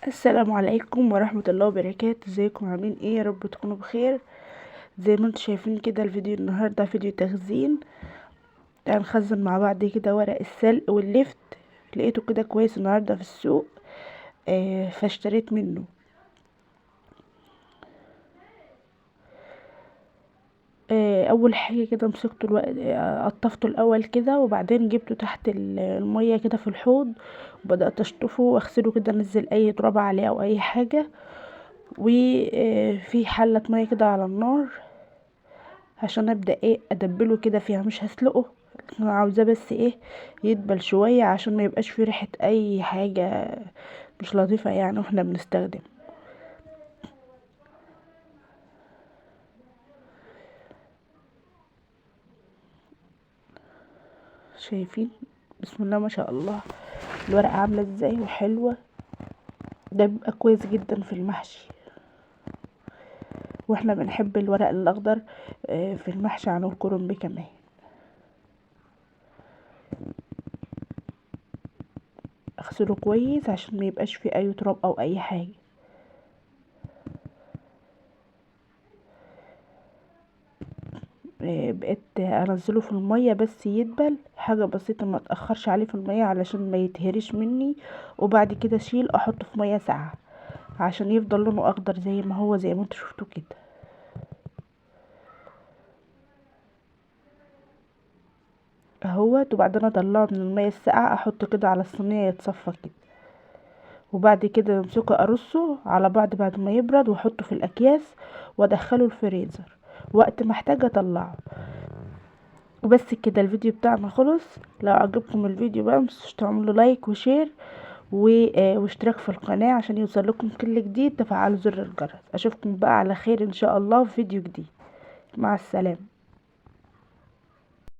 السلام عليكم ورحمة الله وبركاته. ازيكم عاملين ايه؟ يا رب تكونوا بخير. زي ما انتم شايفين كده الفيديو النهاردة فيديو تخزين. هنخزن مع بعض كده ورق السلق واللفت. لقيته كده كويس النهاردة في السوق، فاشتريت منه. اول حاجة كده مسكته قطفته الاول كده، وبعدين جبته تحت المية كده في الحوض، وبدأت اشطفه واغسله كده، انزل اي تراب عليه او اي حاجة. وفي حلة مية كده على النار عشان ابدا ادبله كده فيها، مش هسلقه. انا عاوزاه بس يدبل شويه عشان ما يبقاش فيه ريحه اي حاجه مش لطيفه يعني واحنا بنستخدم. شايفين؟ بسم الله ما شاء الله الورقه عامله ازاي وحلوه. ده بيبقى كويس جدا في المحشي، واحنا بنحب الورق الاخضر في المحشي عن الكرنب كمان. اغسله كويس عشان ما يبقاش فيه اي تراب او اي حاجه. بقيت انزله في المية بس يدبل حاجة بسيطة، ما اتأخرش عليه في المية علشان ما يتهرش مني. وبعد كده اشيل احطه في مية ساقعة عشان يفضل لونه اخضر زي ما هو، زي ما انتوا شفتوا كده اهوت. وبعدين اطلعه من المية الساقعة احطه كده على الصينية يتصفى كده، وبعد كده امسكه ارصه على بعد ما يبرد، واحطه في الاكياس وادخله الفريزر وقت ما احتاج اطلعه. وبس كده الفيديو بتاعنا خلص. لو عجبكم الفيديو بقى متنسوش تعملوا لايك وشير واشتراك في القناة عشان يوصل لكم كل جديد. تفعلوا زر الجرس. اشوفكم بقى على خير ان شاء الله في فيديو جديد. مع السلامة.